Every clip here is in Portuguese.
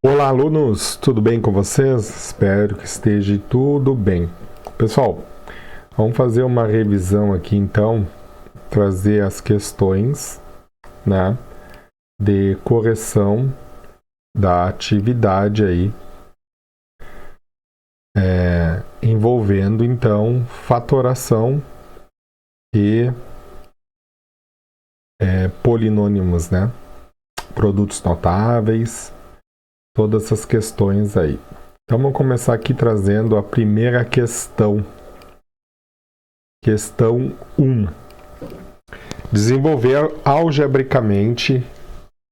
Olá, alunos! Tudo bem com vocês? Espero que esteja tudo bem. Pessoal, vamos fazer uma revisão aqui então, trazer as questões, né, de correção da atividade aí, envolvendo então fatoração e polinômios, né, produtos notáveis, todas essas questões aí. Então vamos começar aqui trazendo a primeira questão. Questão 1. Desenvolver algebricamente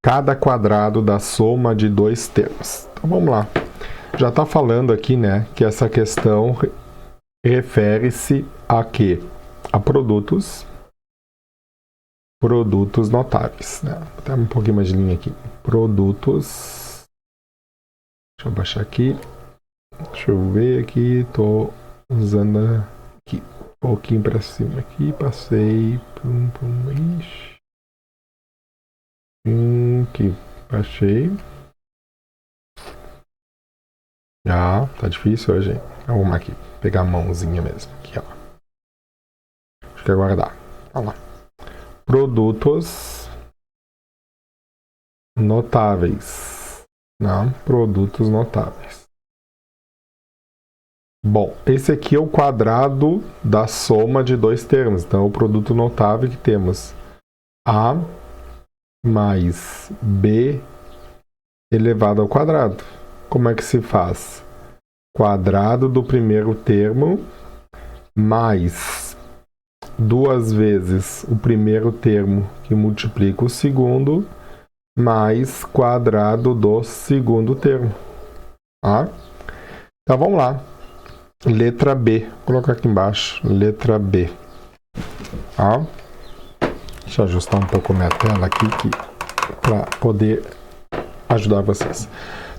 cada quadrado da soma de dois termos. Então vamos lá. Já está falando aqui, né, que essa questão refere-se a quê? A produtos notáveis, né? Vou botar um pouquinho mais de linha aqui. Produtos. Deixa eu baixar aqui. Deixa eu ver aqui. Estou usando aqui. Um pouquinho para cima aqui. Passei. Ixi. Aqui. Baixei. Ah, tá difícil hoje, hein? Vou arrumar aqui. Pegar a mãozinha mesmo. Aqui, ó. Acho que agora dá. Olha lá. Produtos notáveis. Não, produtos notáveis. Bom, esse aqui é o quadrado da soma de dois termos. Então, é o produto notável que temos A mais B elevado ao quadrado. Como é que se faz? Quadrado do primeiro termo mais duas vezes o primeiro termo que multiplica o segundo mais quadrado do segundo termo. Tá? Então vamos lá. Letra B. Vou colocar aqui embaixo. Letra B. Tá? Deixa eu ajustar um pouco a minha tela aqui para poder ajudar vocês.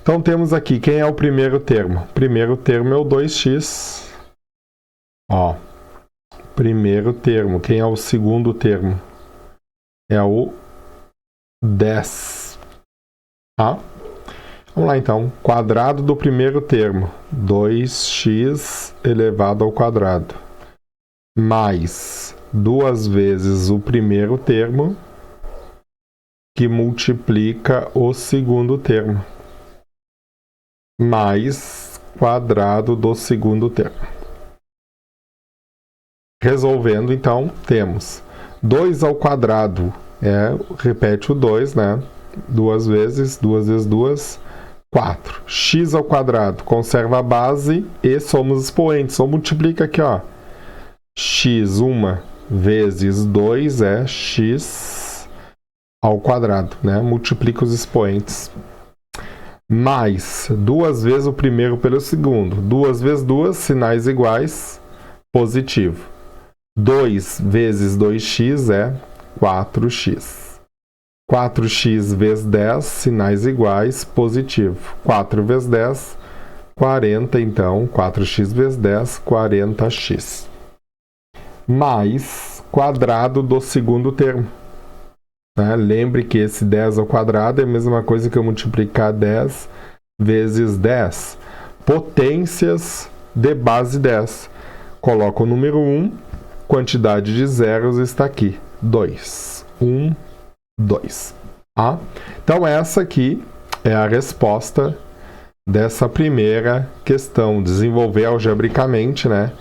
Então temos aqui, quem é o primeiro termo? O primeiro termo é o 2x. Ó, primeiro termo. Quem é o segundo termo? É o 10. Tá? Vamos lá então. Quadrado do primeiro termo. 2x elevado ao quadrado. Mais duas vezes o primeiro termo que multiplica o segundo termo. Mais quadrado do segundo termo. Resolvendo, então, temos 2 ao quadrado, repete o 2, né? Duas vezes 2, 4. X ao quadrado, conserva a base e somos expoentes. Então, multiplica aqui, ó. X, 1 vezes 2 é x ao quadrado, né? Multiplica os expoentes. Mais duas vezes o primeiro pelo segundo. 2 vezes 2, sinais iguais, positivo. 2 vezes 2x é 4x. 4x vezes 10, sinais iguais, positivo. 4 vezes 10, 40, então, 4x vezes 10, 40x. Mais quadrado do segundo termo. Lembre que esse 10 ao quadrado é a mesma coisa que eu multiplicar 10 vezes 10. Potências de base 10. Coloco o número 1, quantidade de zeros está aqui. 2. 1, 2. Tá? Então, essa aqui é a resposta dessa primeira questão. Desenvolver algebricamente, né?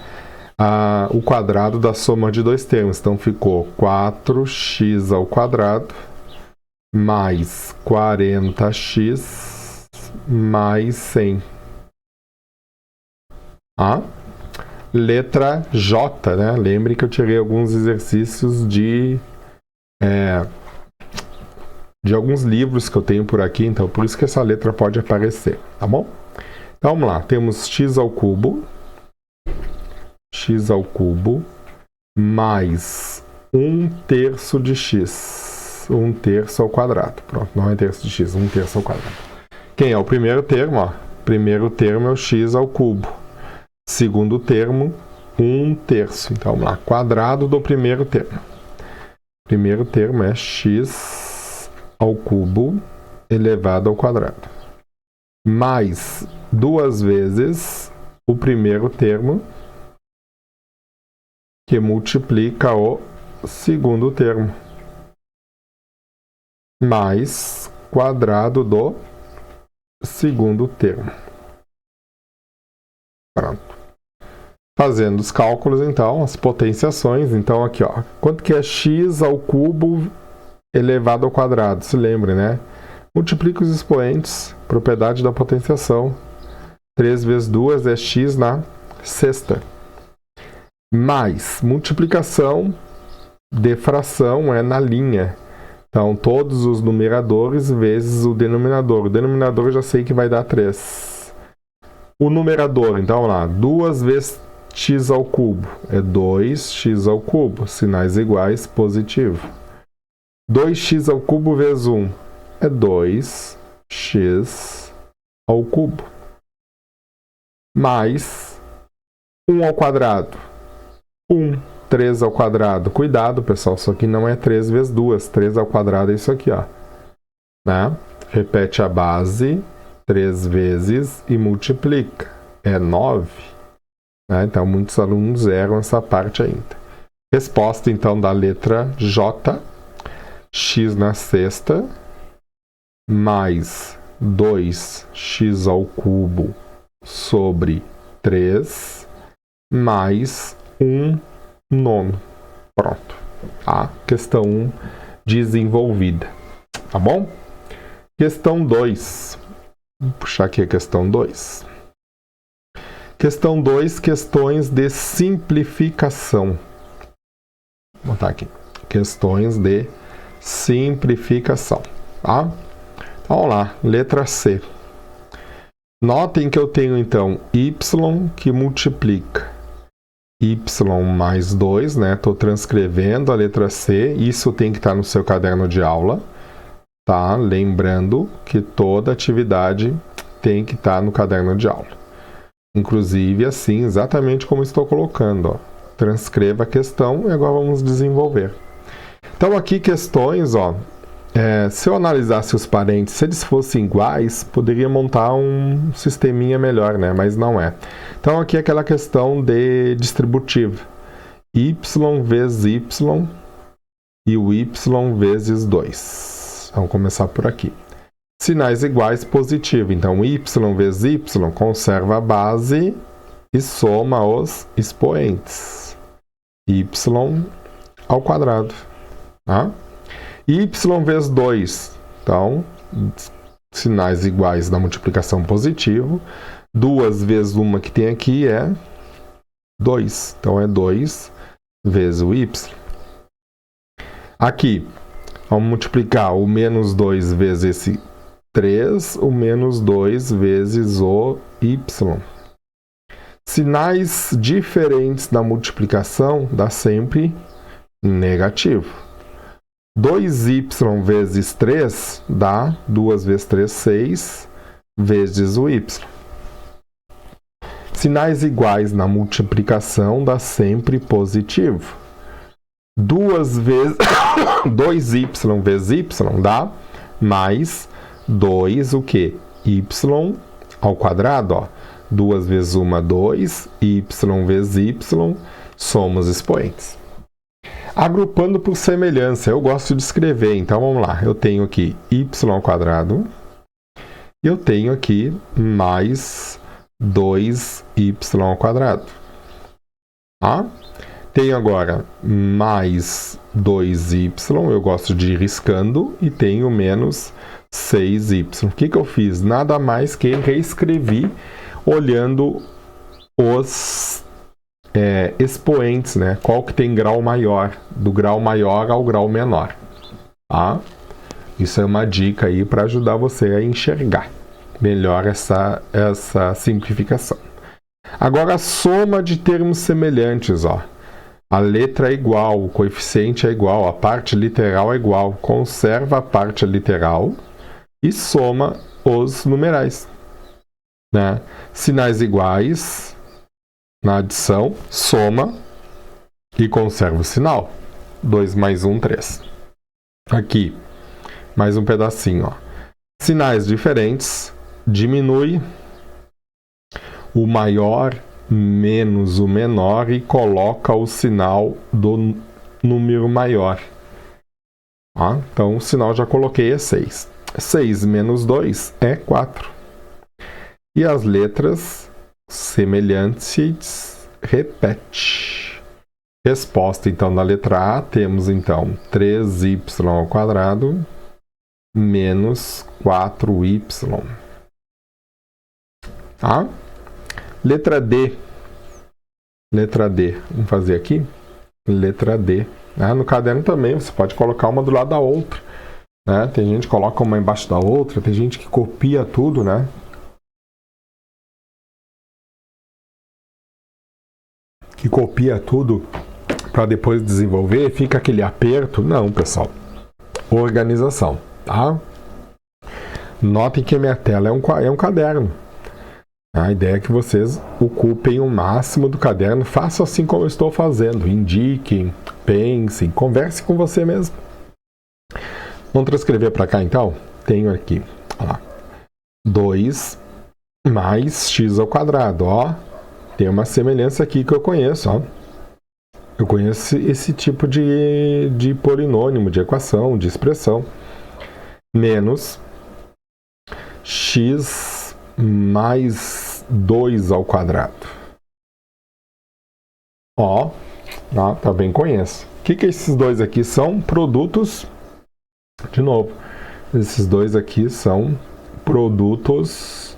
O quadrado da soma de dois termos. Então, ficou 4x ao quadrado mais 40x mais 100. Letra J, né? Lembre que eu tirei alguns exercícios de alguns livros que eu tenho por aqui, então por isso que essa letra pode aparecer, tá bom? Então, vamos lá. Temos x ao cubo mais 1/3 de x. 1/3 ao quadrado. Pronto, não é terço de x, 1/3 ao quadrado. Quem é o primeiro termo? Ó? Primeiro termo é o x ao cubo. Segundo termo, 1/3. Então, vamos lá. Quadrado do primeiro termo. Primeiro termo é x ao cubo elevado ao quadrado. mais 2 vezes o primeiro termo que multiplica o segundo termo, mais quadrado do segundo termo. Pronto. Fazendo os cálculos, então, as potenciações. Então, aqui, ó, quanto que é x ao cubo elevado ao quadrado? Se lembre, né? Multiplica os expoentes, propriedade da potenciação. 3 vezes 2 é x na sexta. Mais multiplicação de fração é na linha. Então, todos os numeradores vezes o denominador. O denominador eu já sei que vai dar 3. O numerador, então, vamos lá. 2 vezes x ao cubo é 2x ao cubo. Sinais iguais, positivo. 2x ao cubo vezes 1 é 2x ao cubo. Mais 1 ao quadrado. 3 ao quadrado. Cuidado, pessoal, isso aqui não é 3 vezes 2. 3 ao quadrado é isso aqui, ó. Né? Repete a base 3 vezes e multiplica. É 9. Né? Então, muitos alunos erram essa parte ainda. Resposta, então, da letra J. X na sexta mais 2x ao cubo sobre 3 mais 1 nono. Pronto. A questão 1 desenvolvida. Tá bom? Questão 2. Vou puxar aqui a questão 2. Questão 2, questões de simplificação. Vou botar aqui. Questões de simplificação. Tá? Vamos lá. Letra C. Notem que eu tenho, então, y que multiplica y mais 2, né? Estou transcrevendo a letra C. Isso tem que estar no seu caderno de aula. Tá? Lembrando que toda atividade tem que estar no caderno de aula. Inclusive, assim, exatamente como estou colocando. Ó. Transcreva a questão e agora vamos desenvolver. Então, aqui questões, ó. Se eu analisasse os parênteses, se eles fossem iguais, poderia montar um sisteminha melhor, né? Mas não é. Então, aqui é aquela questão de distributiva. Y vezes Y e o Y vezes 2. Vamos começar por aqui. Sinais iguais, positivo. Então, Y vezes Y conserva a base e soma os expoentes. Y ao quadrado. Tá? Y vezes 2. Então, sinais iguais da multiplicação positivo. 2 vezes 1 que tem aqui é 2. Então, é 2 vezes o Y. Aqui, vamos multiplicar o menos 2 vezes esse 3, o menos 2 vezes o Y. Sinais diferentes da multiplicação dá sempre negativo. 2y vezes 3 dá 2 vezes 3, 6 vezes o y. Sinais iguais na multiplicação dá sempre positivo. 2y vezes y dá mais 2 o quê? Y ao quadrado. Ó. 2 vezes 1, 2. Y vezes y somos expoentes. Agrupando por semelhança, eu gosto de escrever, então vamos lá. Eu tenho aqui y ao quadrado, e eu tenho aqui mais 2y ao quadrado. Tá? Tenho agora mais 2y, eu gosto de ir riscando, e tenho menos 6y. O que eu fiz? Nada mais que reescrevi olhando os expoentes, né? Qual que tem grau maior, do grau maior ao grau menor. Tá? Isso é uma dica aí para ajudar você a enxergar melhor essa simplificação. Agora, a soma de termos semelhantes, ó. A letra é igual, o coeficiente é igual, a parte literal é igual. Conserva a parte literal e soma os numerais. Né? Sinais iguais. Na adição, soma e conserva o sinal. 2 mais 1, 3. Aqui, mais um pedacinho. Ó. Sinais diferentes, diminui o maior menos o menor e coloca o sinal do número maior. Então, o sinal já coloquei é 6. 6 menos 2 é 4. E as letras semelhantes repete. Resposta, então, na letra A, temos, então, 3y ao quadrado menos 4y. Letra D. Letra D. Vamos fazer aqui. Letra D. No caderno também, você pode colocar uma do lado da outra. Tem gente que coloca uma embaixo da outra, tem gente que copia tudo, que copia tudo para depois desenvolver, fica aquele aperto. Não, pessoal. Organização, tá? Notem que a minha tela é um caderno. A ideia é que vocês ocupem o máximo do caderno. Façam assim como eu estou fazendo. Indiquem, pensem, conversem com você mesmo. Vamos transcrever para cá, então? Tenho aqui, olha lá, 2 mais x ao quadrado, Tem uma semelhança aqui que eu conheço, Eu conheço esse tipo de polinômio, de equação, de expressão. Menos x mais 2 ao quadrado. Também conheço. O que esses dois aqui são? Produtos. De novo, esses dois aqui são produtos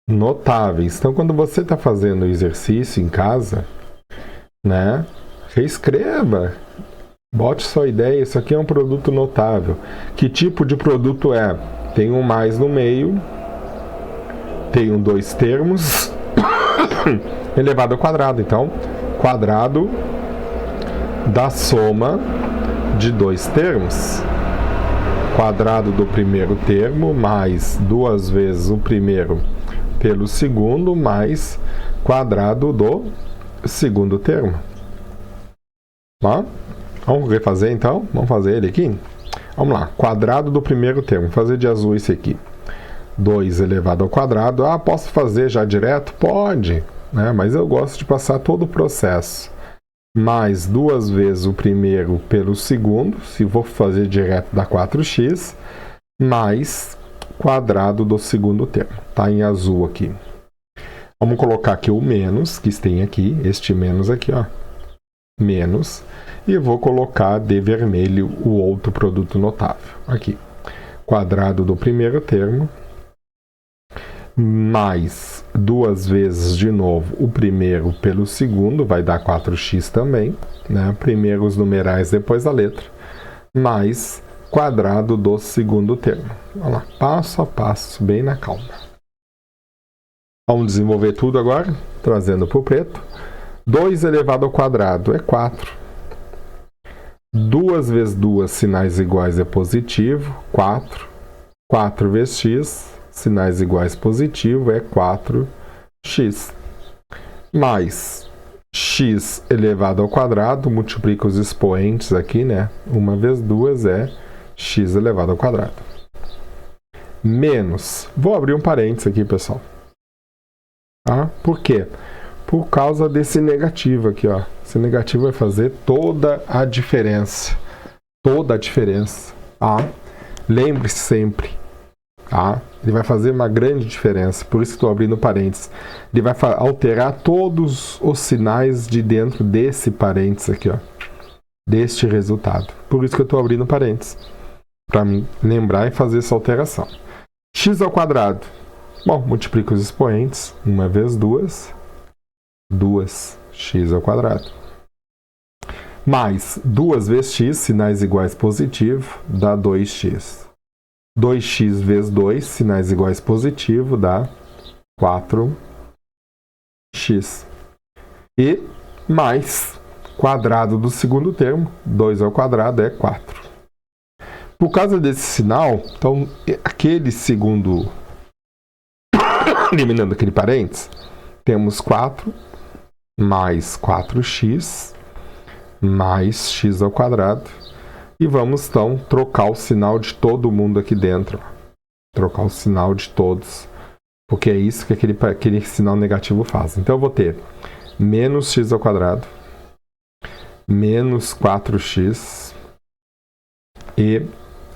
notáveis. Então, quando você está fazendo o exercício em casa, reescreva. Bote sua ideia. Isso aqui é um produto notável. Que tipo de produto é? Tem um mais no meio. Tem dois termos. Elevado ao quadrado. Então, quadrado da soma de dois termos. Quadrado do primeiro termo mais 2 vezes o primeiro pelo segundo mais quadrado do segundo termo. Vamos refazer então? Vamos fazer ele aqui? Vamos lá. Quadrado do primeiro termo. Vou fazer de azul esse aqui. 2 elevado ao quadrado. Posso fazer já direto? Pode. Mas eu gosto de passar todo o processo. Mais 2 vezes o primeiro pelo segundo, se vou fazer direto dá 4x, mais quadrado do segundo termo. Está em azul aqui. Vamos colocar aqui o menos, que tem aqui, este menos aqui, menos, e vou colocar de vermelho o outro produto notável. Aqui, quadrado do primeiro termo, mais 2 vezes de novo o primeiro pelo segundo, vai dar 4x também, Primeiro os numerais, depois a letra, mais quadrado do segundo termo. Olha lá, passo a passo, bem na calma. Vamos desenvolver tudo agora, trazendo para o preto. 2 elevado ao quadrado é 4. 2 vezes 2 sinais iguais é positivo, 4. 4 vezes x, sinais iguais positivo, é 4x. Mais x elevado ao quadrado, multiplica os expoentes aqui, 1 vezes 2 é x elevado ao quadrado. Menos, vou abrir um parênteses aqui, pessoal. Por quê? Por causa desse negativo aqui, Esse negativo vai fazer toda a diferença. Toda a diferença. Lembre-se sempre. Ele vai fazer uma grande diferença, por isso estou abrindo parênteses. Ele vai alterar todos os sinais de dentro desse parênteses aqui, deste resultado. Por isso que eu estou abrindo parênteses, para me lembrar e fazer essa alteração. X ao quadrado. Bom, multiplica os expoentes. 1 vezes 2, 2x ao quadrado. Mais 2 vezes x, sinais iguais positivo, dá 2x. 2x vezes 2, sinais iguais positivo, dá 4x. E mais quadrado do segundo termo, 2 ao quadrado é 4. Por causa desse sinal, então, aquele segundo, eliminando aquele parênteses, temos 4 mais 4x mais x ao quadrado. E vamos, então, trocar o sinal de todo mundo aqui dentro. Trocar o sinal de todos Porque é isso que aquele sinal negativo faz. Então eu vou ter menos x ao quadrado, menos 4x e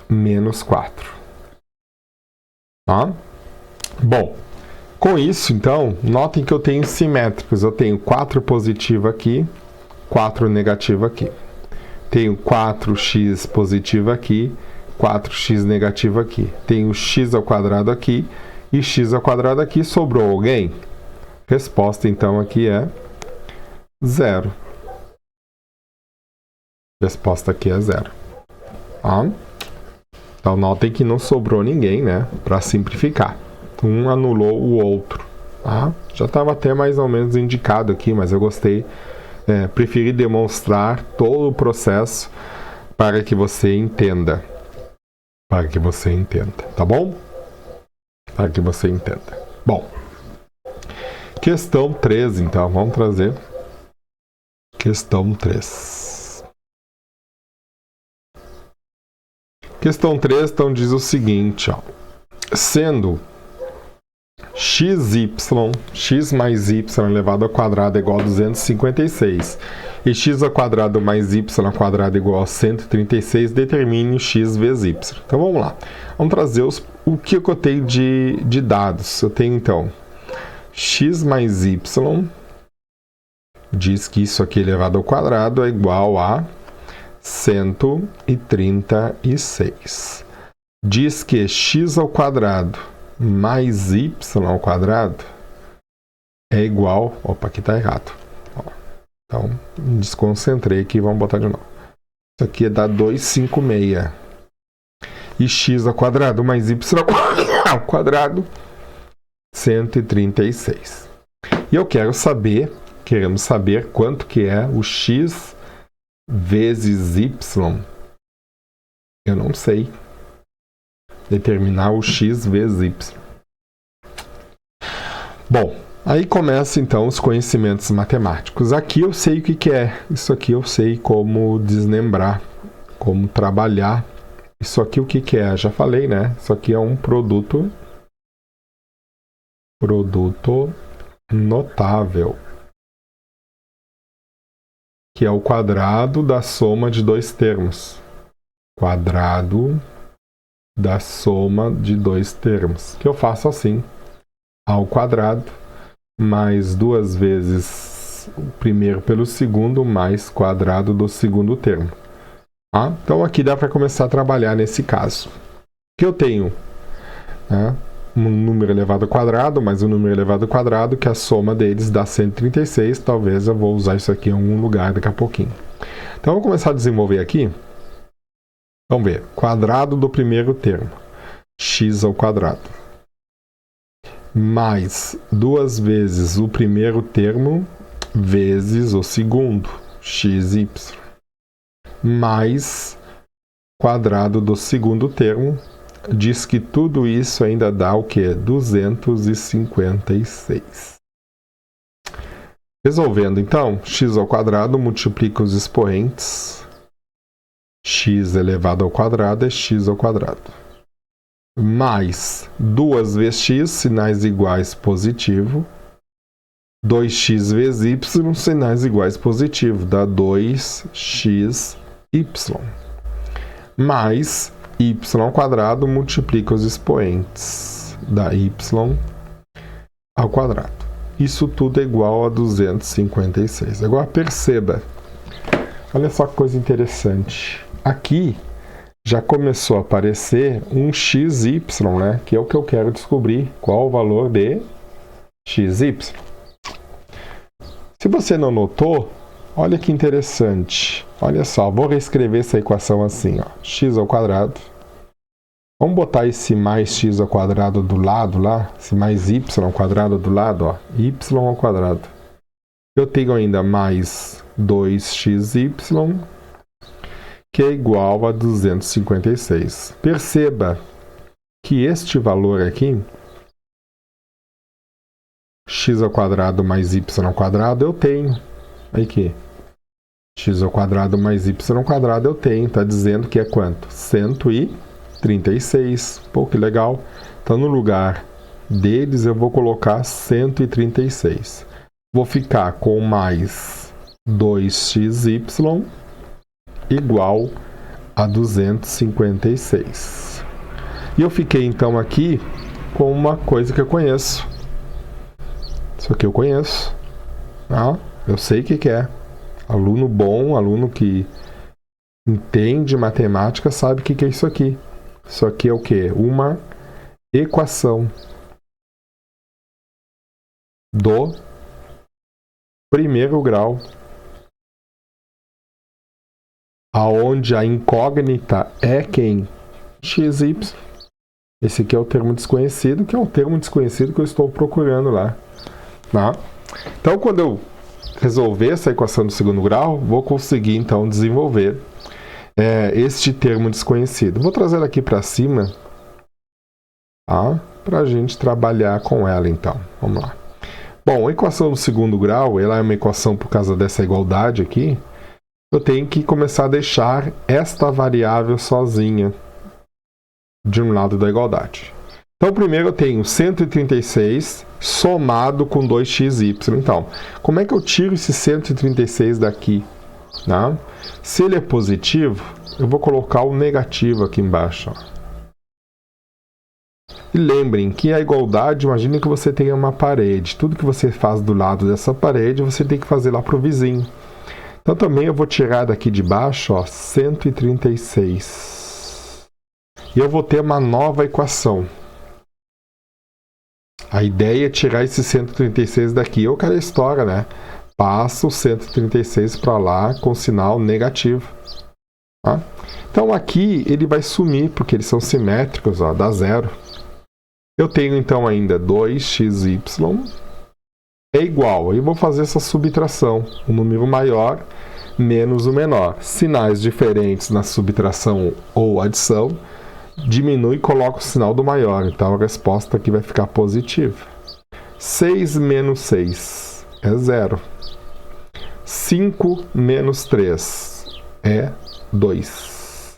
menos 4. Tá? Bom, com isso, então, notem que eu tenho simétricos. Eu tenho 4 positivo aqui, 4 negativo aqui. Tenho 4x positivo aqui, 4x negativo aqui. Tenho x ao quadrado aqui e x ao quadrado aqui. Sobrou alguém? Resposta, então, aqui é 0. Resposta aqui é 0. Tá? Então, notem que não sobrou ninguém, né? Para simplificar. Um anulou o outro. Tá? Já estava até mais ou menos indicado aqui, mas eu gostei. Preferi demonstrar todo o processo para que você entenda. Para que você entenda, tá bom? Para que você entenda. Bom, questão 3, então. Vamos trazer questão 3. Questão 3, então, diz o seguinte, ó. Sendo x mais y elevado ao quadrado é igual a 256 e x ao quadrado mais y ao quadrado é igual a 136, determine o x vezes y. Então vamos lá. Vamos trazer o que eu tenho de dados. Eu tenho então x mais y diz que isso aqui elevado ao quadrado é igual a 136. Diz que x ao quadrado mais y ao quadrado é igual... Opa, aqui está errado. Então, me desconcentrei aqui, vamos botar de novo. Isso aqui dá 256. E x ao quadrado mais y ao quadrado, 136. E eu queremos saber quanto que é o x vezes y. Eu não sei. Determinar o x vezes y. Bom, aí começa então os conhecimentos matemáticos. Aqui eu sei o que é. Isso aqui eu sei como desmembrar, como trabalhar. Isso aqui o que é? Já falei, né? Isso aqui é um produto notável, que é o quadrado da soma de dois termos. Quadrado da soma de dois termos, que eu faço assim, ao quadrado, mais 2 vezes o primeiro pelo segundo, mais quadrado do segundo termo. Tá? Então aqui dá para começar a trabalhar nesse caso. Que eu tenho, né, um número elevado ao quadrado, mais um número elevado ao quadrado, que a soma deles dá 136, talvez eu vou usar isso aqui em algum lugar daqui a pouquinho. Então vamos começar a desenvolver aqui. Vamos ver, quadrado do primeiro termo, x ao quadrado, mais 2 vezes o primeiro termo, vezes o segundo, xy, mais quadrado do segundo termo, diz que tudo isso ainda dá o quê? 256. Resolvendo então, x ao quadrado multiplica os expoentes, x elevado ao quadrado é x ao quadrado. Mais 2 vezes x, sinais iguais positivo. 2x vezes y, sinais iguais positivo. Dá 2xy. Mais y ao quadrado multiplica os expoentes. Dá y ao quadrado. Isso tudo é igual a 256. Agora perceba. Olha só que coisa interessante. Aqui já começou a aparecer um xy, né? Que é o que eu quero descobrir. Qual o valor de xy? Se você não notou, olha que interessante. Olha só, vou reescrever essa equação assim, ó. X ao quadrado. Vamos botar esse mais x ao quadrado do lado lá. Esse mais y ao quadrado do lado, ó. Y ao quadrado. Eu tenho ainda mais 2xy, que é igual a 256. Perceba que este valor aqui, x ao quadrado mais y ao quadrado, eu tenho. Aqui, x ao quadrado mais y ao quadrado eu tenho. Está dizendo que é quanto? 136. Pô, que legal. Então, no lugar deles eu vou colocar 136. Vou ficar com mais 2xy igual a 256. E eu fiquei então aqui com uma coisa que eu conheço. Isso aqui eu conheço. Ah, eu sei o que é. Aluno bom, aluno que entende matemática, sabe o que é isso aqui. Isso aqui é o quê? Uma equação do primeiro grau, aonde a incógnita é quem? XY. Esse aqui é o termo desconhecido, que é o termo desconhecido que eu estou procurando lá. Tá? Então, quando eu resolver essa equação do segundo grau, vou conseguir, então, desenvolver este termo desconhecido. Vou trazer aqui para cima, tá? Para a gente trabalhar com ela, então. Vamos lá. Bom, a equação do segundo grau, ela é uma equação por causa dessa igualdade aqui. Eu tenho que começar a deixar esta variável sozinha de um lado da igualdade. Então, primeiro eu tenho 136 somado com 2xy. Então, como é que eu tiro esse 136 daqui? Tá? Se ele é positivo, eu vou colocar o negativo aqui embaixo. Ó. E lembrem que a igualdade, imagine que você tenha uma parede. Tudo que você faz do lado dessa parede, você tem que fazer lá para o vizinho. Então, também eu vou tirar daqui de baixo, ó, 136. E eu vou ter uma nova equação. A ideia é tirar esse 136 daqui. Ou aquela história, né? Passa o 136 para lá com sinal negativo. Tá? Então, aqui ele vai sumir, porque eles são simétricos, ó, dá zero. Eu tenho, então, ainda 2xy é igual. Eu vou fazer essa subtração. O número maior menos o menor. Sinais diferentes na subtração ou adição. Diminui e coloca o sinal do maior. Então, a resposta aqui vai ficar positiva. 6 menos 6 é 0. 5 menos 3 é 2.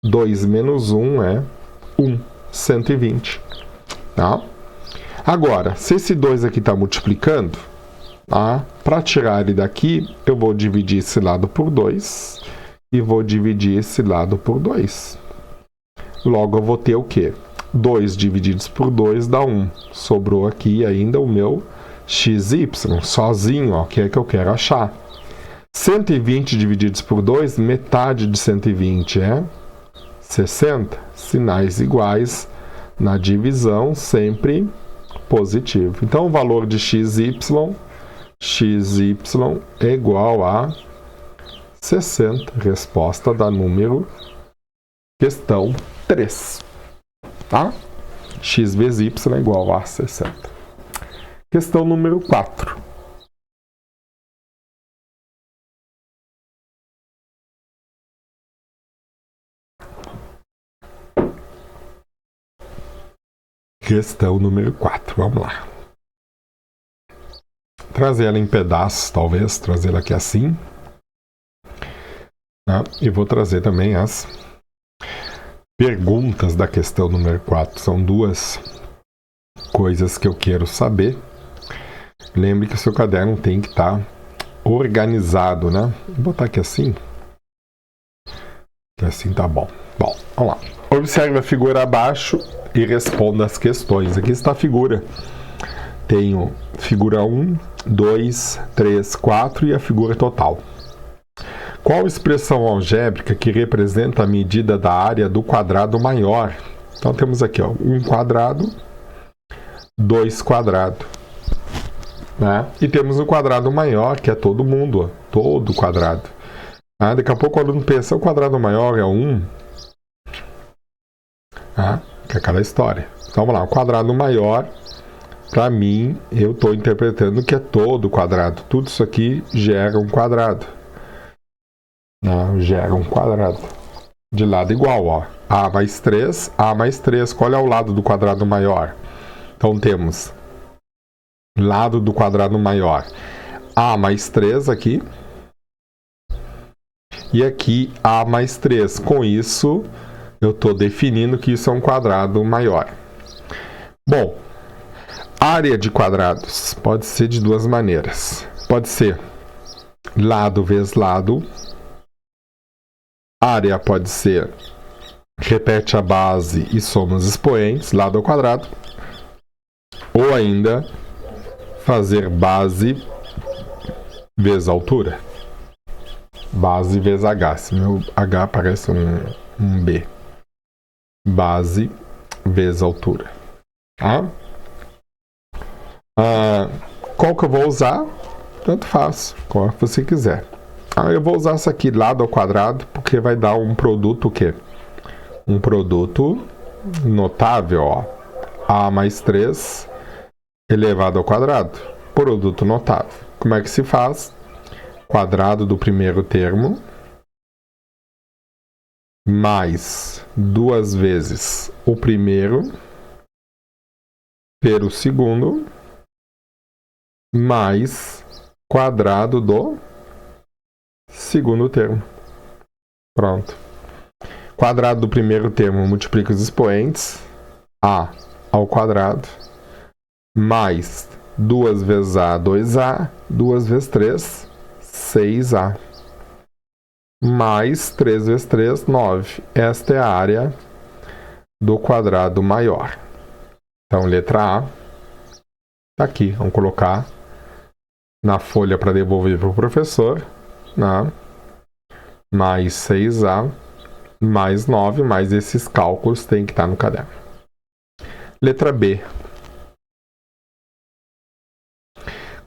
2 menos 1 é 1. 120. Tá? Agora, se esse 2 aqui está multiplicando, tá? Para tirar ele daqui, eu vou dividir esse lado por 2 e vou dividir esse lado por 2. Logo, eu vou ter o quê? 2 divididos por 2 dá 1. Sobrou aqui ainda o meu xy, sozinho, ó, que é que eu quero achar. 120 divididos por 2, metade de 120 é 60. Sinais iguais na divisão, sempre positivo. Então, o valor de xy é igual a 60. Resposta da número questão 3. Tá? X vezes y é igual a 60. Questão número 4. Questão número 4. Vamos lá. Trazer ela em pedaços, talvez. Trazer ela aqui assim. Tá? E vou trazer também as perguntas da questão número 4. São duas coisas que eu quero saber. Lembre que o seu caderno tem que estar organizado, né? Vou botar aqui assim. Que assim tá bom. Bom, vamos lá. Observe a figura abaixo e responda as questões. Aqui está a figura. Tenho figura 1, 2, 3, 4 e a figura total. Qual expressão algébrica que representa a medida da área do quadrado maior? Então temos aqui, ó, 1 quadrado, 2 quadrado. Né? E temos o quadrado maior, que é todo mundo, ó, todo quadrado. Daqui a pouco o aluno pensa, o quadrado maior é 1. Que é aquela história. Então vamos lá, o quadrado maior, para mim, eu estou interpretando que é todo quadrado. Tudo isso aqui gera um quadrado. Gera um quadrado. De lado igual, ó. A mais 3, A mais 3. Qual é o lado do quadrado maior? Então temos lado do quadrado maior. A mais 3 aqui. E aqui A mais 3. Com isso, eu estou definindo que isso é um quadrado maior. Bom, Área de quadrados pode ser de duas maneiras. Pode ser lado vezes lado. Área pode ser repete a base e soma os expoentes, lado ao quadrado. Ou ainda fazer base vezes altura. Base vezes H. Se meu H parece um B. Base vezes altura. Tá? Qual que eu vou usar? Tanto faz, qual que você quiser. Eu vou usar essa aqui, lado ao quadrado, porque vai dar um produto o quê? Um produto notável, ó. A mais 3 elevado ao quadrado. Produto notável. Como é que se faz? Quadrado do primeiro termo mais 2 vezes o primeiro pelo segundo mais quadrado do segundo termo. Pronto. Quadrado do primeiro termo multiplica os expoentes. A ao quadrado mais 2 vezes A, 2A, 2 vezes 3, 6A. Mais 3 vezes 3, 9. Esta é a área do quadrado maior. Então, letra A está aqui. Vamos colocar na folha para devolver para o professor. Né? Mais 6A, mais 9, mais esses cálculos tem que estar no caderno. Letra B.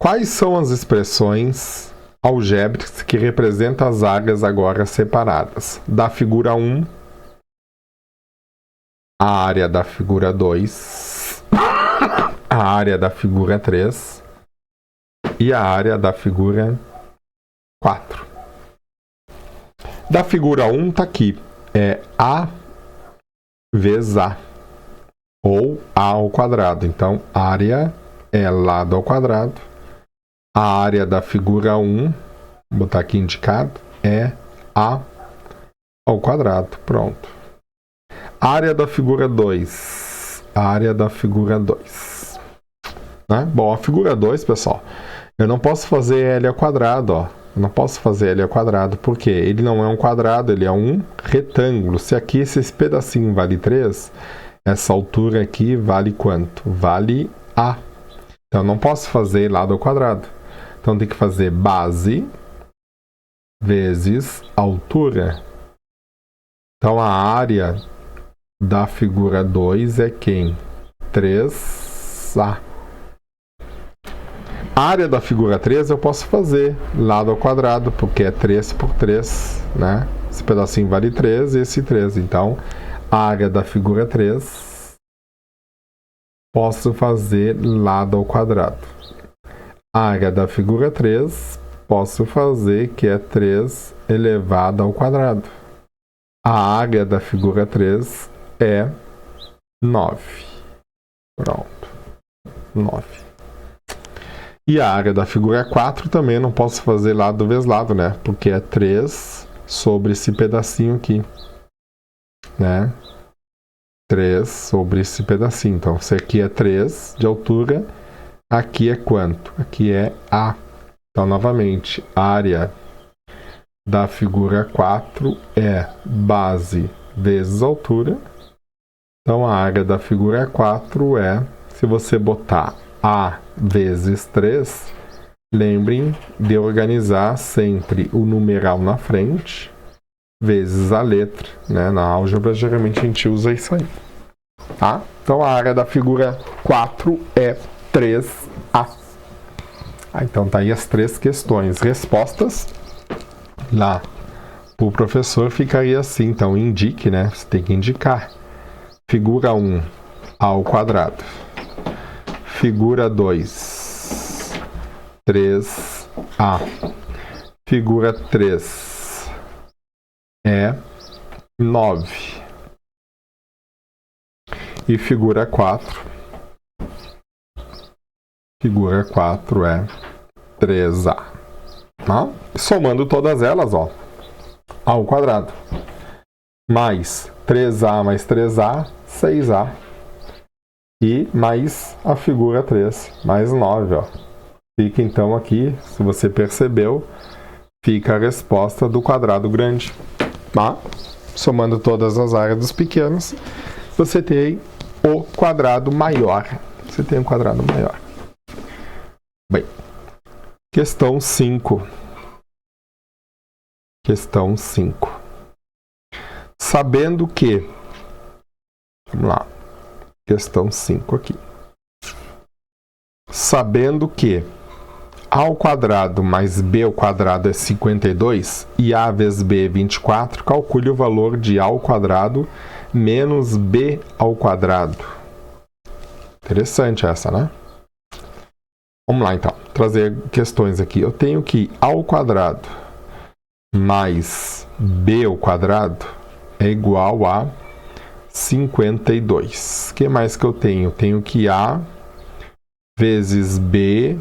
Quais são as expressões algébricas que representam as áreas agora separadas? Da figura 1, a área da figura 2, a área da figura 3 e a área da figura 4. Da figura 1 está aqui, é A vezes A, ou A ao quadrado. Então, área é lado ao quadrado. A área da figura 1, vou botar aqui indicado, é A ao quadrado. Pronto. Área da figura 2. Área da figura 2. Né? Bom, a figura 2, pessoal, eu não posso fazer L ao quadrado, ó. Eu não posso fazer L ao quadrado, porque ele não é um quadrado, ele é um retângulo. Se aqui esse pedacinho vale 3, essa altura aqui vale quanto? Vale A. Então, eu não posso fazer lado ao quadrado. Então, tem que fazer base vezes altura. Então, a área da figura 2 é quem? 3A. A área da figura 3 eu posso fazer lado ao quadrado, porque é 3 por 3, né? Esse pedacinho vale 3 e esse 3. Então, a área da figura 3 posso fazer lado ao quadrado. A área da figura 3 posso fazer que é 3 elevado ao quadrado. A área da figura 3 é 9. Pronto. 9. E a área da figura 4 também não posso fazer lado vezes lado, né? Porque é 3 sobre esse pedacinho aqui. Né? 3 sobre esse pedacinho. Então, isso aqui é 3 de altura. Aqui é quanto? Aqui é A. Então, novamente, a área da figura 4 é base vezes altura. Então, a área da figura 4 é, se você botar A vezes 3, lembrem de organizar sempre o numeral na frente, vezes a letra, né? Na álgebra, geralmente a gente usa isso aí. Tá? Então, a área da figura 4 é 3A. Então, tá aí as 3 questões. Respostas lá para o professor ficaria assim. Então, indique, né? Você tem que indicar. Figura 1, A ao quadrado. Figura 2, 3A. Figura 3 é 9. E figura 4. Figura 4 é 3A. Tá? Somando todas elas, ó. A ao quadrado. Mais 3A mais 3A, 6A. e mais a figura 3, mais 9, ó. Fica então aqui, se você percebeu, fica a resposta do quadrado grande. Tá? Somando todas as áreas dos pequenos, você tem o quadrado maior. Você tem um quadrado maior. Bem, questão 5. Questão 5. Sabendo que... Vamos lá. Questão 5 aqui. Sabendo que a ao quadrado mais b ao quadrado é 52 e a vezes b é 24, calcule o valor de a ao quadrado menos b ao quadrado. Interessante essa, né? Vamos lá, então. Trazer questões aqui. Eu tenho que a ao quadrado mais b ao quadrado é igual a 52. O que mais que eu tenho? Tenho que a vezes b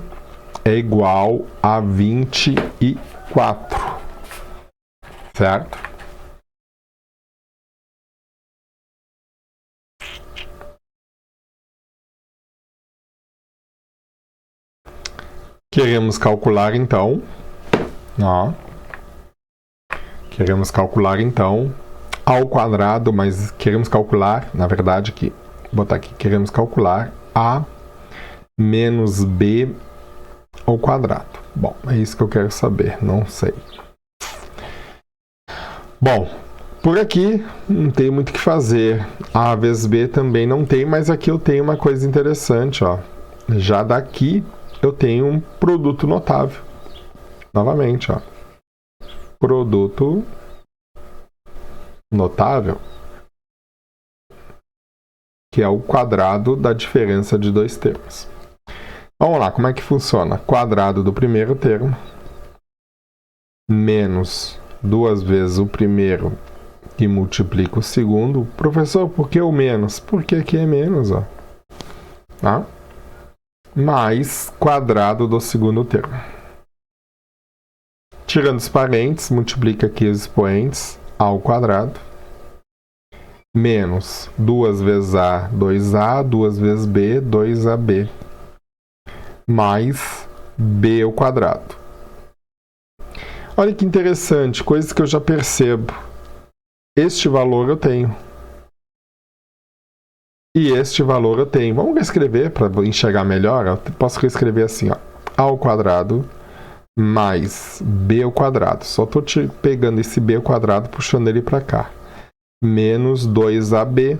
é igual a 24. Certo? Queremos calcular então, ó. Queremos calcular então ao quadrado, mas queremos calcular, na verdade, aqui, vou botar aqui, queremos calcular a menos b ao quadrado. Bom, é isso que eu quero saber, não sei. Bom, por aqui não tem muito o que fazer. A vezes b também não tem, mas aqui eu tenho uma coisa interessante, ó. Já daqui eu tenho um produto notável. Novamente, ó. Produto notável, que é o quadrado da diferença de dois termos. Vamos lá, como é que funciona? Quadrado do primeiro termo menos duas vezes o primeiro que multiplica o segundo. Professor, por que o menos? Porque aqui é menos, ó. Tá? Mais quadrado do segundo termo. Tirando os parênteses, multiplica aqui os expoentes ao quadrado. Menos 2 vezes a, 2a, 2 vezes b, 2ab. Mais b ao quadrado. Olha que interessante, coisas que eu já percebo. Este valor eu tenho. E este valor eu tenho. Vamos reescrever para enxergar melhor. Eu posso reescrever assim, ó. A ao quadrado mais b ao quadrado. Só estou pegando esse b ao quadrado, puxando ele para cá. Menos 2ab.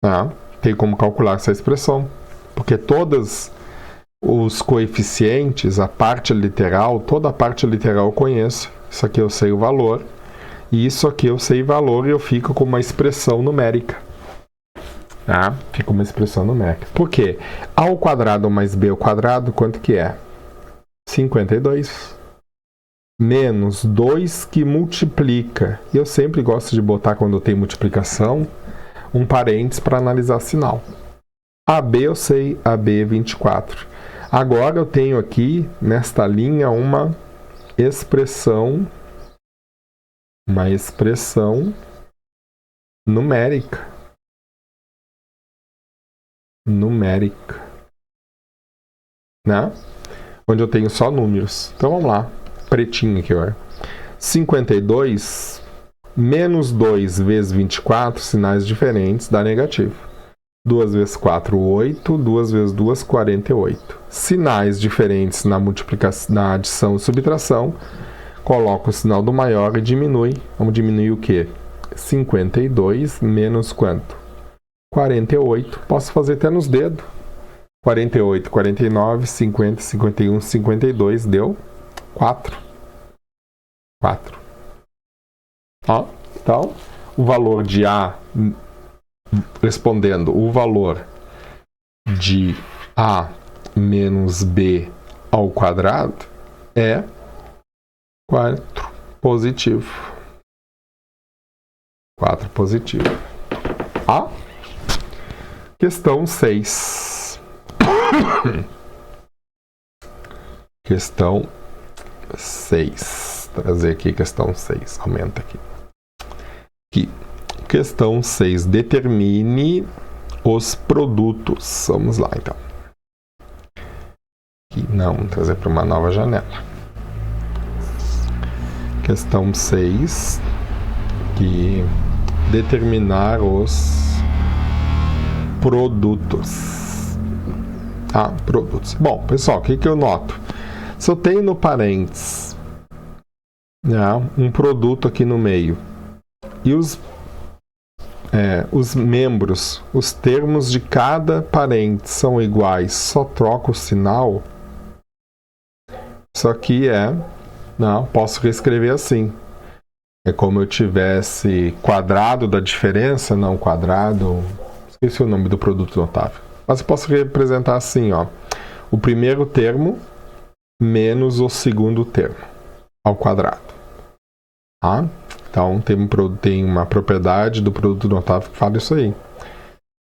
Tá? Tem como calcular essa expressão. Porque todos os coeficientes, a parte literal, toda a parte literal eu conheço. Isso aqui eu sei o valor. E isso aqui eu sei o valor e eu fico com uma expressão numérica. Tá? Fica uma expressão numérica. Por quê? A ao quadrado mais b ao quadrado, quanto que é? 52. Menos 2 que multiplica. Eu sempre gosto de botar, quando tem multiplicação, um parênteses para analisar sinal. AB eu sei, AB é 24. Agora eu tenho aqui, nesta linha, uma expressão numérica. Né? Onde eu tenho só números. Então vamos lá. Pretinho aqui, ó. 52 menos 2 vezes 24, sinais diferentes, dá negativo. 2 vezes 4, 8. 2 vezes 2, 48. Sinais diferentes na multiplicação, na adição e subtração. Coloco o sinal do maior e diminui. Vamos diminuir o quê? 52 menos quanto? 48. Posso fazer até nos dedos. 48, 49, 50, 51, 52, deu 4. 4. Ó, então, o valor de A, respondendo, o valor de A menos B ao quadrado é 4 positivo. 4 positivo. Ó, questão 6. Questão 6. Trazer aqui questão 6. Aumenta aqui. Questão 6. Determine os produtos. Vamos lá, então. Aqui, não, vamos trazer para uma nova janela. Questão 6, que determinar os produtos. Produtos. Bom, pessoal, o que eu noto? Se eu tenho no parênteses, né, um produto aqui no meio, e os membros, os termos de cada parênteses são iguais, só troco o sinal, isso aqui posso reescrever assim. É como eu tivesse quadrado da diferença, não quadrado, esqueci o nome do produto notável. Mas eu posso representar assim, ó, o primeiro termo menos o segundo termo ao quadrado. Tá? Então, tem uma propriedade do produto notável que fala isso aí.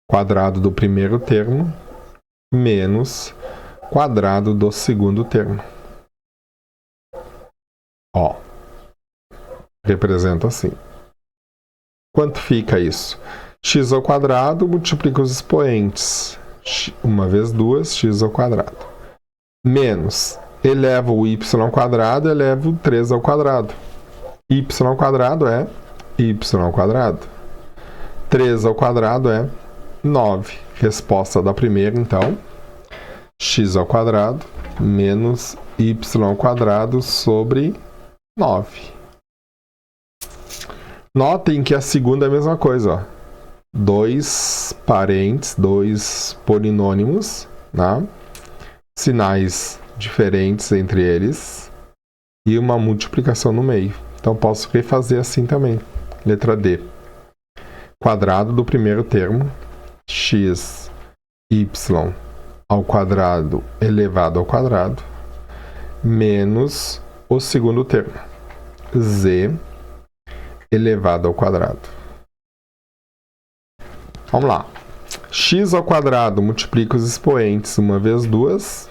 Quadrado do primeiro termo menos quadrado do segundo termo. Ó, representa assim. Quanto fica isso? X ao quadrado multiplica os expoentes. 1 vezes 2, x ao quadrado. Menos, elevo o y ao quadrado, elevo o 3 ao quadrado. Y ao quadrado é y ao quadrado. 3 ao quadrado é 9. Resposta da primeira, então, x ao quadrado menos y ao quadrado sobre 9. Notem que a segunda é a mesma coisa, ó. 2 parênteses, 2 polinômios, né? Sinais diferentes entre eles e uma multiplicação no meio. Então, posso refazer assim também. Letra D. Quadrado do primeiro termo, x, y ao quadrado elevado ao quadrado, menos o segundo termo, z elevado ao quadrado. Vamos lá. X ao quadrado multiplica os expoentes 1 vezes 2,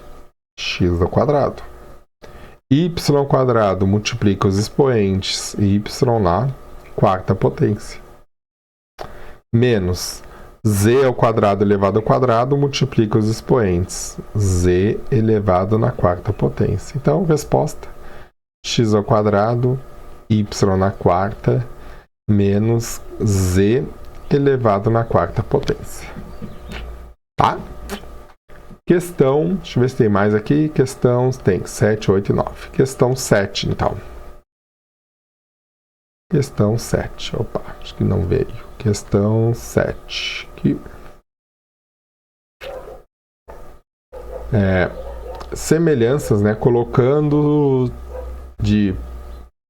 x ao quadrado. Y ao quadrado multiplica os expoentes y na quarta potência. Menos z ao quadrado elevado ao quadrado multiplica os expoentes z elevado na quarta potência. Então, resposta: x ao quadrado, y na quarta, menos z elevado na quarta potência. Tá? Questão, deixa eu ver se tem mais aqui. Questão tem 7, 8 e 9. Questão 7, então. Questão 7. Opa, acho que não veio. Questão 7. Aqui. Semelhanças, né? Colocando de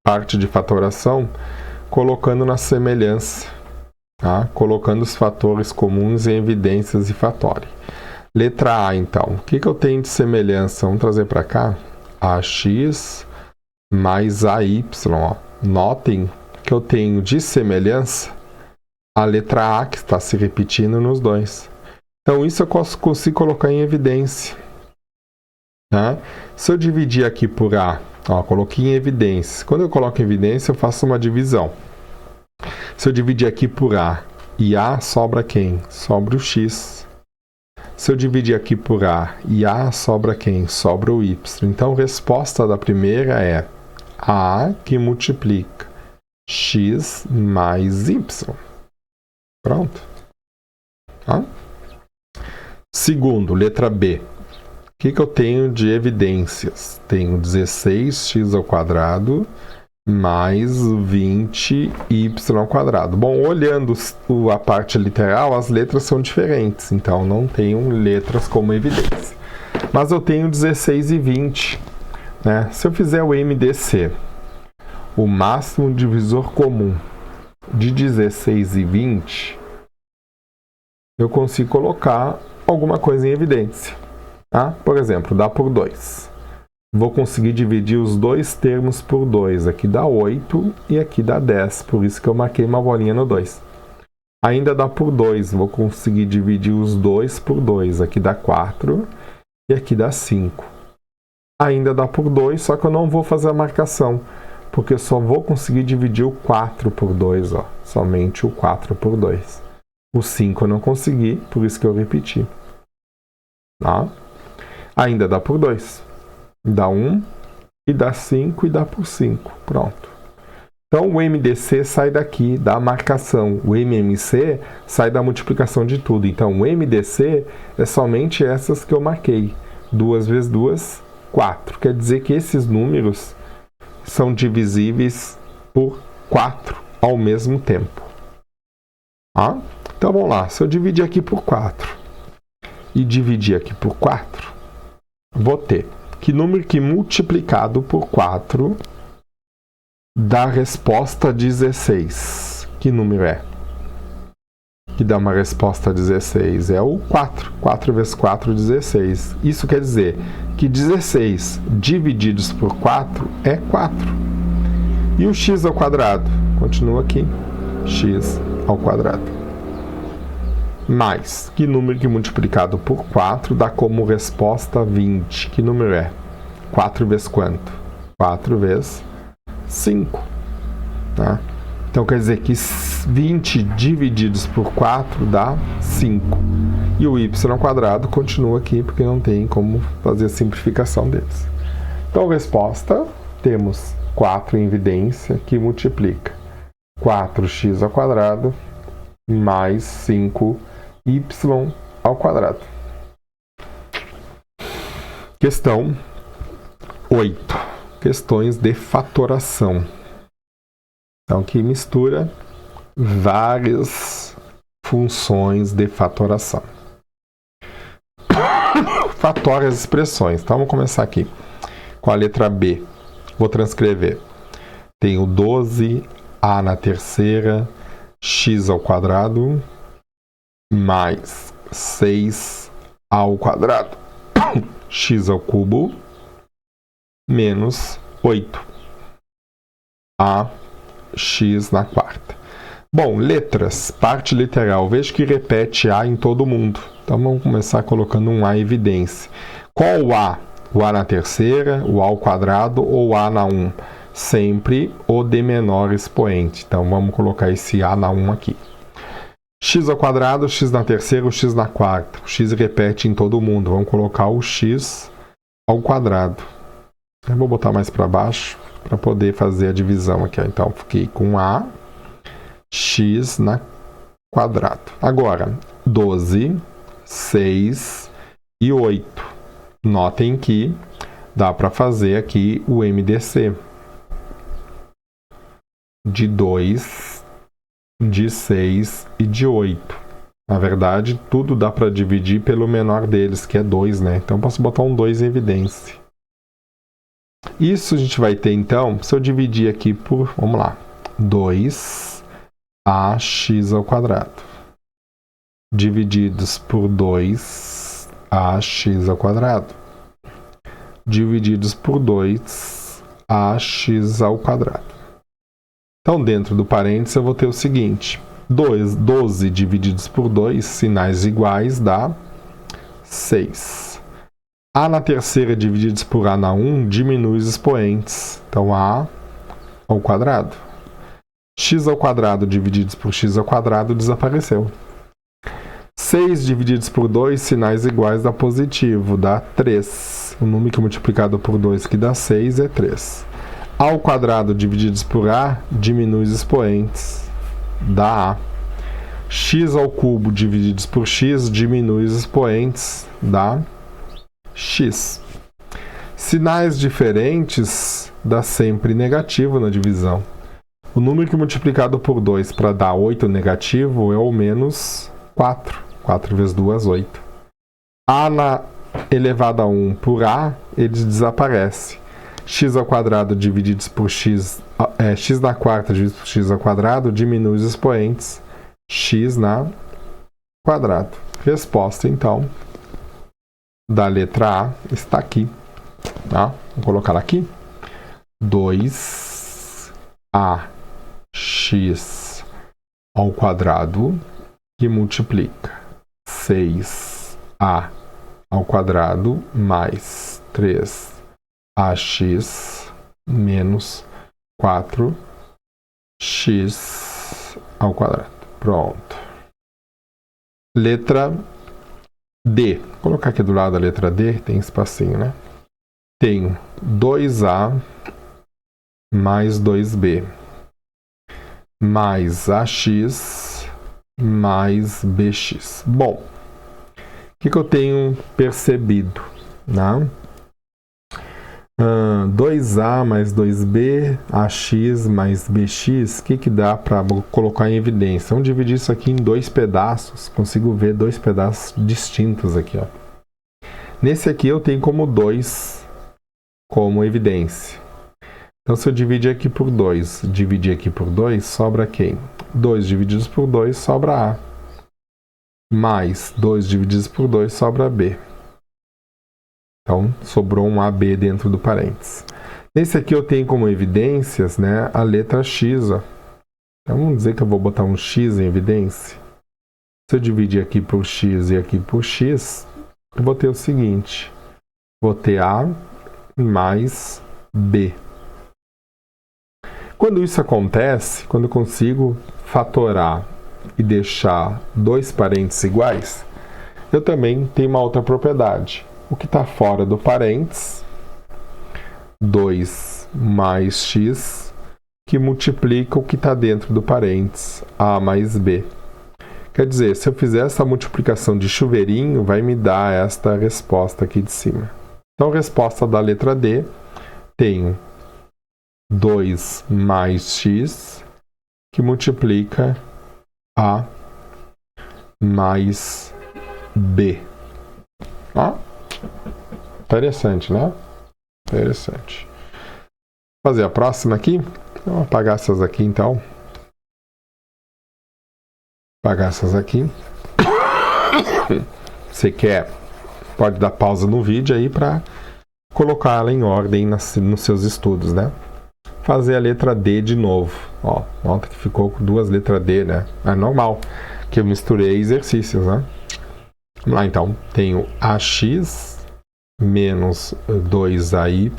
parte de fatoração, colocando na semelhança. Tá? Colocando os fatores comuns em evidências e fatório. Letra A, então. O que eu tenho de semelhança? Vamos trazer para cá. AX mais AY. Ó. Notem que eu tenho de semelhança a letra A, que está se repetindo nos dois. Então, isso eu consigo colocar em evidência. Tá? Se eu dividir aqui por A, ó, coloquei em evidência. Quando eu coloco em evidência, eu faço uma divisão. Se eu dividir aqui por A e A, sobra quem? Sobra o X. Se eu dividir aqui por A e A, sobra quem? Sobra o Y. Então, a resposta da primeira é A que multiplica X mais Y. Pronto. Tá? Segundo, letra B. O que eu tenho de evidências? Tenho 16x ao quadrado mais 20y ao quadrado. Bom, olhando a parte literal, as letras são diferentes, então não tenho letras como evidência. Mas eu tenho 16 e 20. Né? Se eu fizer o MDC, o máximo divisor comum de 16 e 20, eu consigo colocar alguma coisa em evidência. Tá? Por exemplo, dá por 2. Vou conseguir dividir os dois termos por 2. Aqui dá 8 e aqui dá 10. Por isso que eu marquei uma bolinha no 2. Ainda dá por 2. Vou conseguir dividir os 2 por 2. Aqui dá 4 e aqui dá 5. Ainda dá por 2, só que eu não vou fazer a marcação, porque eu só vou conseguir dividir o 4 por 2. Ó. Somente o 4 por 2. O 5 eu não consegui, por isso que eu repeti. Tá? Ainda dá por 2. Dá 1, e dá 5, e dá por 5. Pronto. Então, o MDC sai daqui, da marcação. O MMC sai da multiplicação de tudo. Então, o MDC é somente essas que eu marquei. 2 vezes 2, 4. Quer dizer que esses números são divisíveis por 4 ao mesmo tempo. Tá? Então, vamos lá. Se eu dividir aqui por 4 e dividir aqui por 4, vou ter que número que multiplicado por 4 dá resposta 16. Que número é? Que dá uma resposta 16. É o 4. 4 vezes 4, 16. Isso quer dizer que 16 divididos por 4 é 4. E o x ao quadrado? Continua aqui. X ao quadrado. Mais, que número que multiplicado por 4 dá como resposta 20? Que número é? 4 vezes quanto? 4 vezes 5. Tá? Então, quer dizer que 20 divididos por 4 dá 5. E o y ao quadrado continua aqui, porque não tem como fazer a simplificação deles. Então, resposta, temos 4 em evidência, que multiplica 4x ao quadrado mais 5y ao quadrado. Questão 8. Questões de fatoração. Então, aqui mistura várias funções de fatoração. Fatora as expressões. Então, vamos começar aqui com a letra B. Vou transcrever. Tenho 12a na terceira, x ao quadrado, mais 6 ao quadrado, x ao cubo, menos 8ax na quarta. Bom, letras, parte literal. Vejo que repete A em todo mundo. Então, vamos começar colocando um A em evidência. Qual o A? O A na terceira, o A ao quadrado ou o A na 1? Sempre o de menor expoente. Então, vamos colocar esse A na 1 aqui. X ao quadrado, x na terceira, o x na quarta. O x repete em todo mundo. Vamos colocar o x ao quadrado. Eu vou botar mais para baixo para poder fazer a divisão aqui. Então, fiquei com A, x na quadrado. Agora, 12, 6 e 8. Notem que dá para fazer aqui o MDC. De 2, de 6 e de 8. Na verdade, tudo dá para dividir pelo menor deles, que é 2, né? Então, posso botar um 2 em evidência. Isso a gente vai ter, então, se eu dividir aqui por, vamos lá, 2ax ao quadrado. Divididos por 2ax ao quadrado. Divididos por 2ax ao quadrado. Então, dentro do parênteses, eu vou ter o seguinte. 12 divididos por 2, sinais iguais, dá 6. A na terceira divididos por A na 1 diminui os expoentes. Então, A ao quadrado. X ao quadrado divididos por x ao quadrado desapareceu. 6 divididos por 2, sinais iguais, dá positivo, dá 3. O número que é multiplicado por 2 que dá 6 é 3. A ao quadrado divididos por A diminui os expoentes, dá A. X ao cubo divididos por x diminui os expoentes, dá x. Sinais diferentes dá sempre negativo na divisão. O número que é multiplicado por 2 para dar 8 negativo é o menos 4. 4 vezes 2, 8. A na elevado a 1 por A, ele desaparece. X ao quadrado divididos por x, x na quarta dividido por x ao quadrado, diminui os expoentes, x na quadrado. Resposta, então, da letra A está aqui. Tá? Vou colocar ela aqui. 2ax ao quadrado, que multiplica 6a ao quadrado mais 3ax menos 4x ao quadrado. Pronto. Letra D. Vou colocar aqui do lado da letra D, tem espacinho, né? Tenho 2A mais 2B mais AX mais BX. Bom, o que eu tenho percebido, né? 2A mais 2B, AX mais BX, o que dá para colocar em evidência? Vamos dividir isso aqui em dois pedaços, consigo ver dois pedaços distintos aqui, ó. Nesse aqui eu tenho como 2 como evidência. Então se eu dividir aqui por 2, dividir aqui por 2, sobra quem? 2 divididos por 2 sobra A, mais 2 divididos por 2 sobra B. Então, sobrou um AB dentro do parênteses. Nesse aqui eu tenho como evidências, né, a letra X. Ó. Então, vamos dizer que eu vou botar um X em evidência. Se eu dividir aqui por X e aqui por X, eu vou ter o seguinte. Vou ter A mais B. Quando isso acontece, quando eu consigo fatorar e deixar dois parênteses iguais, eu também tenho uma outra propriedade. O que está fora do parênteses, 2 mais x, que multiplica o que está dentro do parênteses, a mais b. Quer dizer, se eu fizer essa multiplicação de chuveirinho, vai me dar esta resposta aqui de cima. Então, a resposta da letra D, tenho 2 mais x, que multiplica a mais b. Ó. Interessante, né? Interessante. Vou fazer a próxima aqui. Vou apagar essas aqui, então. Apagar essas aqui. Você quer, pode dar pausa no vídeo aí para colocar ela em ordem nos seus estudos, né? Fazer a letra D de novo. Ó, nota que ficou com duas letras D, né? É normal, que eu misturei exercícios, né? Vamos lá, então. Tenho AX menos 2AY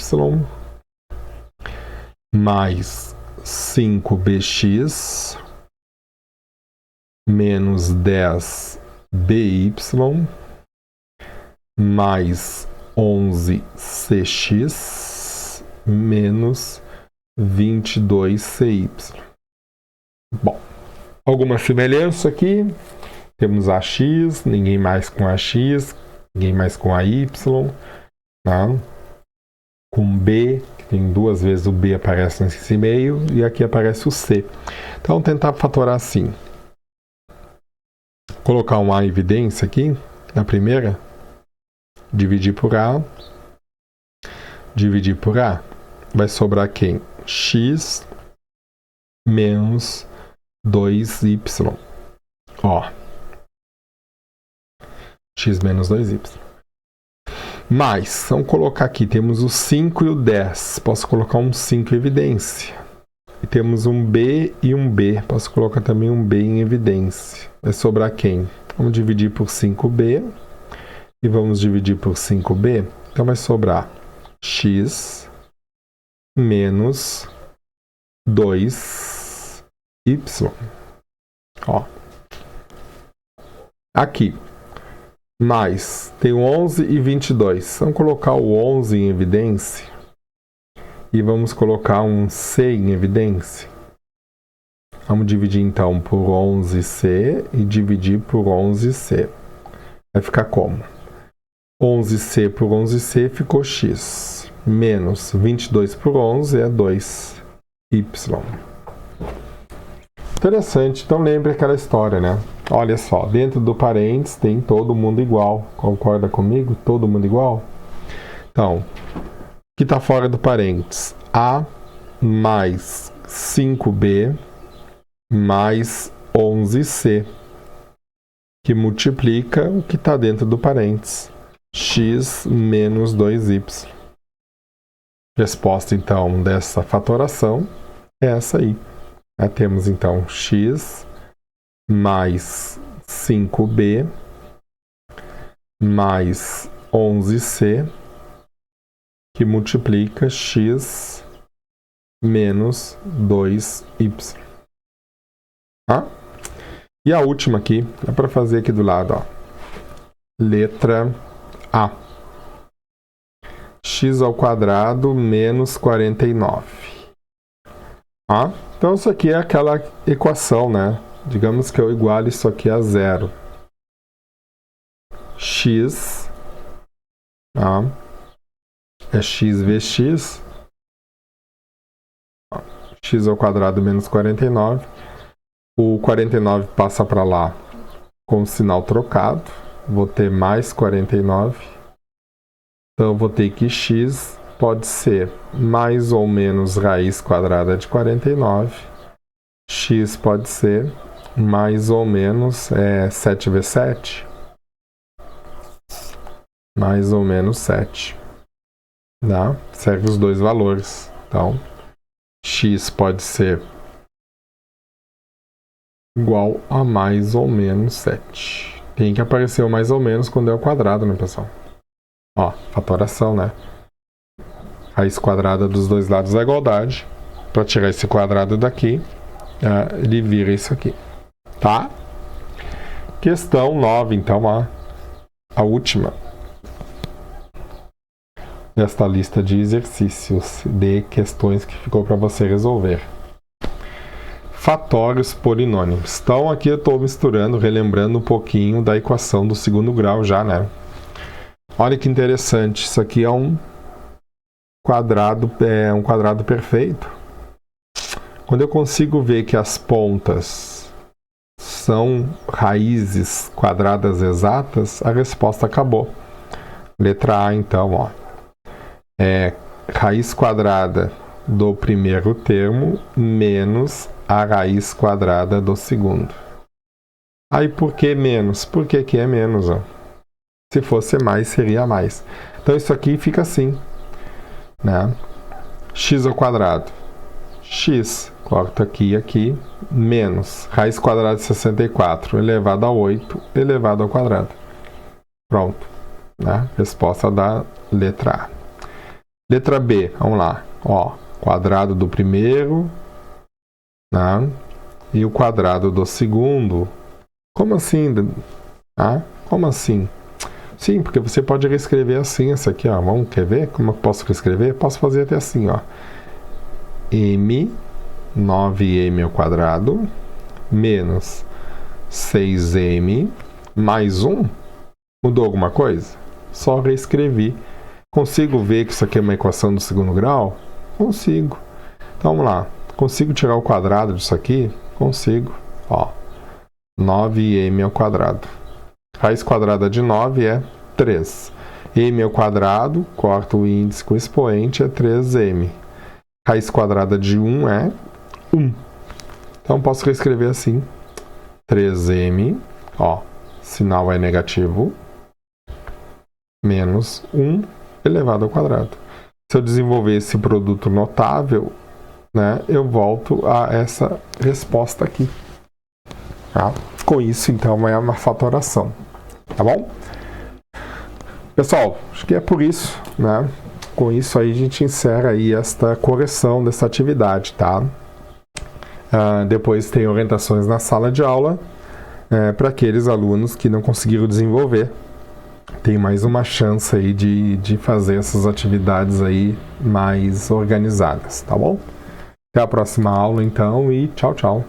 mais 5BX menos 10BY mais 11CX menos 22CY. Bom, alguma semelhança aqui? Temos AX, ninguém mais com AX, ninguém mais com AY, tá? Com B, que tem duas vezes o B aparece nesse meio, e aqui aparece o C. Então, tentar fatorar assim. Colocar um A em evidência aqui, na primeira. Dividir por A. Dividir por A. Vai sobrar quem? X menos 2Y. Ó. X menos 2Y. Mais, vamos colocar aqui, temos o 5 e o 10. Posso colocar um 5 em evidência. E temos um B e um B. Posso colocar também um B em evidência. Vai sobrar quem? Vamos dividir por 5B. E vamos dividir por 5B. Então vai sobrar X menos 2Y. Ó. Aqui. Mais, tem o 11 e 22. Vamos colocar o 11 em evidência. E vamos colocar um C em evidência. Vamos dividir então por 11C e dividir por 11C. Vai ficar como? 11C por 11C ficou X. Menos 22 por 11 é 2Y. Interessante. Então lembre aquela história, né? Olha só, dentro do parênteses tem todo mundo igual. Concorda comigo? Todo mundo igual? Então, o que está fora do parênteses? A mais 5B mais 11C, que multiplica o que está dentro do parênteses. X menos 2Y. Resposta, então, dessa fatoração é essa aí. Temos, então, X mais 5B mais 11C, que multiplica X menos 2Y. E a última aqui, é para fazer aqui do lado, ó. Letra A. X ao quadrado menos 49. Ó, então isso aqui é aquela equação, né? Digamos que eu igualo isso aqui a zero. X, ó, é x vezes x. Ó, x ao quadrado menos 49. O 49 passa para lá com o sinal trocado. Vou ter mais 49. Então, eu vou ter que x pode ser mais ou menos raiz quadrada de 49. X pode ser mais ou menos 7 vezes 7. Mais ou menos 7. Tá? Serve os dois valores. Então, x pode ser igual a mais ou menos 7. Tem que aparecer o mais ou menos quando é o quadrado, né, pessoal? Ó, fatoração, né? Raiz quadrada dos dois lados da igualdade. Para tirar esse quadrado daqui, ele vira isso aqui. Tá? Questão 9, então, a última desta lista de exercícios de questões que ficou para você resolver. Fatórios polinômios. Então, aqui eu estou misturando, relembrando um pouquinho da equação do segundo grau já, né? Olha que interessante, isso aqui é um quadrado perfeito. Quando eu consigo ver que as pontas são raízes quadradas exatas, a resposta acabou. Letra A, então, ó, é raiz quadrada do primeiro termo menos a raiz quadrada do segundo. Aí por que menos? Por que que é menos? Ó? Se fosse mais, seria mais. Então isso aqui fica assim, né? X ao quadrado. X, corta aqui e aqui, menos raiz quadrada de 64 elevado a 8 elevado ao quadrado. Pronto. Né? Resposta da letra A. Letra B, vamos lá. Ó, quadrado do primeiro, né? E o quadrado do segundo. Como assim? Como assim? Sim, porque você pode reescrever assim, essa aqui, ó. Vamos, quer ver como eu posso reescrever? Posso fazer até assim, ó. M, 9m ao quadrado, menos 6m, mais 1. Mudou alguma coisa? Só reescrevi. Consigo ver que isso aqui é uma equação do segundo grau? Consigo. Então, vamos lá. Consigo tirar o quadrado disso aqui? Consigo. Ó, 9m ao quadrado. Raiz quadrada de 9 é 3. M ao quadrado, corta o índice com o expoente, é 3m. Raiz quadrada de 1 é 1. Então, posso reescrever assim. 3m, ó, sinal é negativo, menos 1 elevado ao quadrado. Se eu desenvolver esse produto notável, né, eu volto a essa resposta aqui. Tá? Com isso, então, é uma fatoração. Tá bom? Pessoal, acho que é por isso, né? Com isso aí a gente encerra aí esta correção dessa atividade, tá? Depois tem orientações na sala de aula para aqueles alunos que não conseguiram desenvolver. Tem mais uma chance aí de fazer essas atividades aí mais organizadas, tá bom? Até a próxima aula, então, e tchau, tchau.